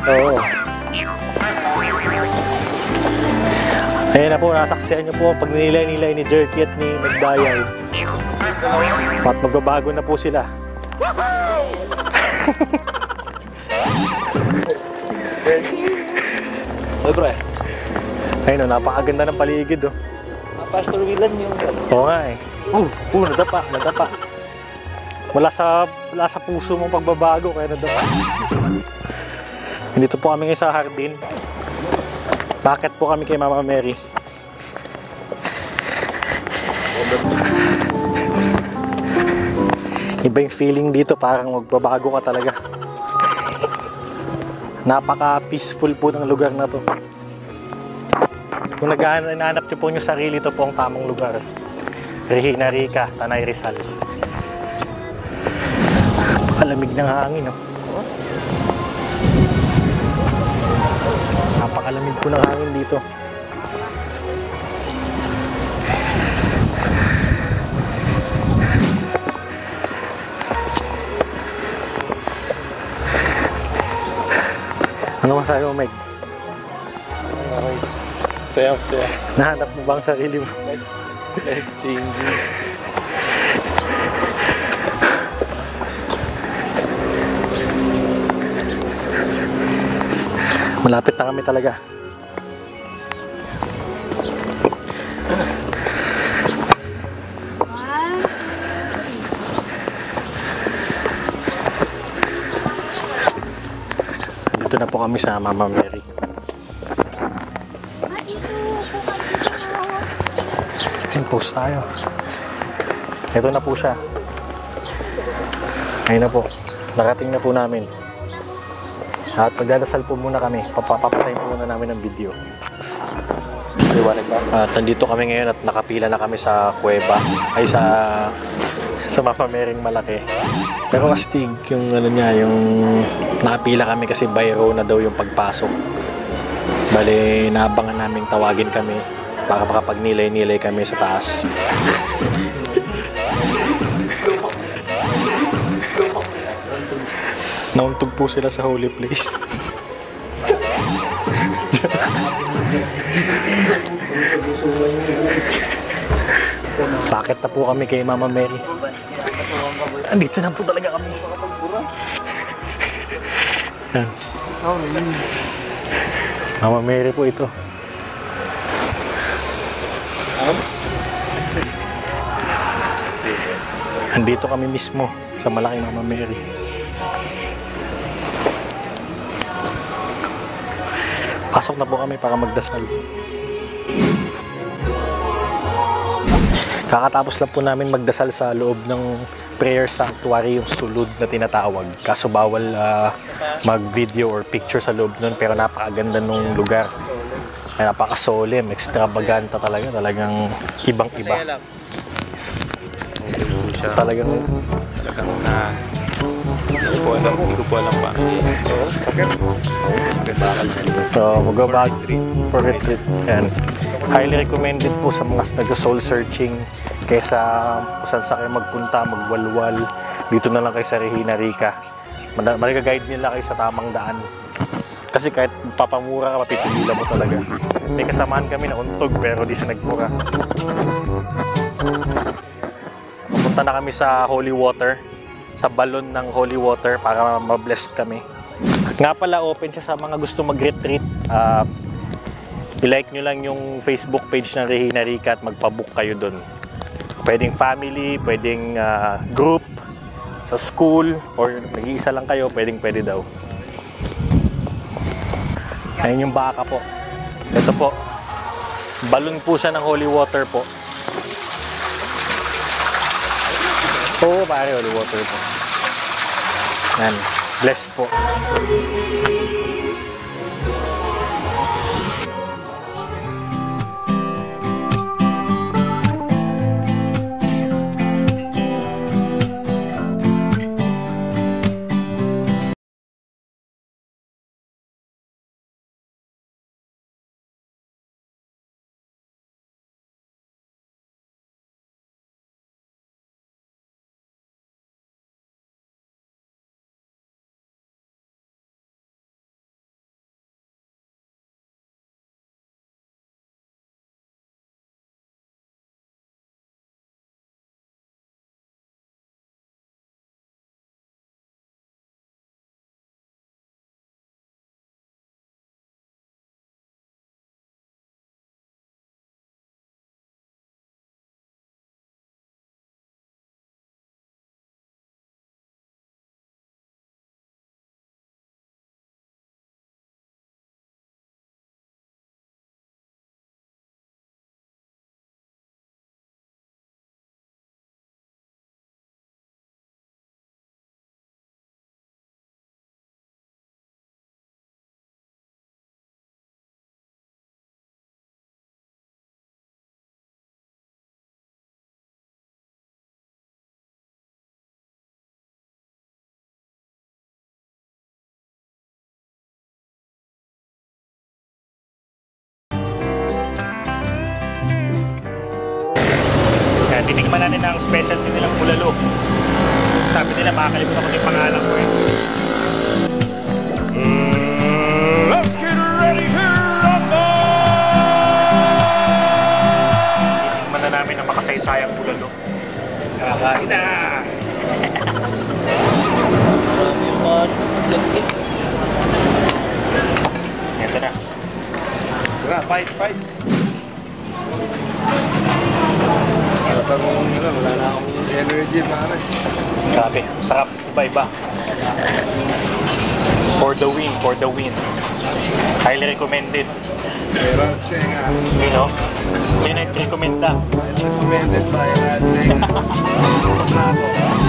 Oo. Ayan na po, nasaksihan nyo po pag nilay-nilay ni Jerky at ni Magdayay. At magbabago na po sila. Oy bro. Ayun o, napakaganda ng paligid o. Pastor Willan yung... Oo nga eh. Nadapa. Wala sa puso mong pagbabago kaya nadapa. Dito po kami ngayon sa hardin. Bakit po kami kay Mama Mary? Iba yung feeling dito, parang magbabago ka talaga. Napaka-peaceful po ng lugar na to. Kung naghahanap niyo po yung sarili, ito po ang tamang lugar. Regina Rica, Tanay Rizal. Napakalamig ng hangin, no? Napakalamig po ng hangin dito. Ano masabi mo, Meg? Saya. Nahanap mo ba ang sarili mo? Life changing. Malapit na kami talaga. Dito na po kami sa Mama Mary. Post tayo. Ito na po siya. Ayun na po. Narating na po namin. At magdadasal po muna kami. Papapatayin po muna namin ang video. At nandito kami ngayon at nakapila na kami sa kuweba. Ay sa Mama Mary'ng malaki. Pero astig yung ano niya, yung nakapila kami kasi by row na daw yung pagpasok. Bale, naabangan namin tawagin kami para makapag-nilay-nilay kami sa taas. Nauntog po sila sa holy place. Bakit na po kami kay Mama Mary? Andito na po talaga kami. Mama Mary po ito. Andito kami mismo sa malaking Mama Mary. Pasok na po kami para magdasal. Kakatapos lang po namin magdasal sa loob ng prayer sanctuary, yung sulud na tinatawag. Kaso bawal mag-video or picture sa loob nun, pero napakaganda nung lugar. Napaka-solemn, extravaganta talaga, talagang ibang-iba. Talagang hindi ko po alam pa. So, we'll go back for retreat. And highly recommended po sa mga nag-soul searching kaysa kung saan kayo magpunta, magwalwal. Dito na lang kayo sa Regina Rica. Mag-guide nila kayo sa tamang daan. Kasi kahit papamura ka, mapipililan mo talaga. May kasamaan kami na untog pero di siya nagmura. Pupunta na kami sa holy water, sa balon ng holy water para ma-blessed kami. Nga pala, open siya sa mga gusto mag-retreat. I-like nyo lang yung Facebook page ng Regina Rica at magpabook kayo dun. Pwedeng family, pwedeng group, sa school, or nag-iisa lang kayo, pwede daw. Ayun yung baka po. Ito po. Balon po siya ng holy water po. Oo, pare, holy water po. Yan. Blessed po. Titikman natin ang specialty nilang bulalo. Sabi nila, makakalimutan ko yung pangalan ko eh. Let's get ready to rumble! Titikman na namin ang makasaysayang bulalo. Kakain na! Marami yung mga lagkit. Ito na. Tara, fight! Tatang wala na akong energy na ano. Grabe, sarap. Iba-iba. For the win. Highly recommended. Pero nga, You know? Hindi nag-recommend na. recommended by Radsing. Ako.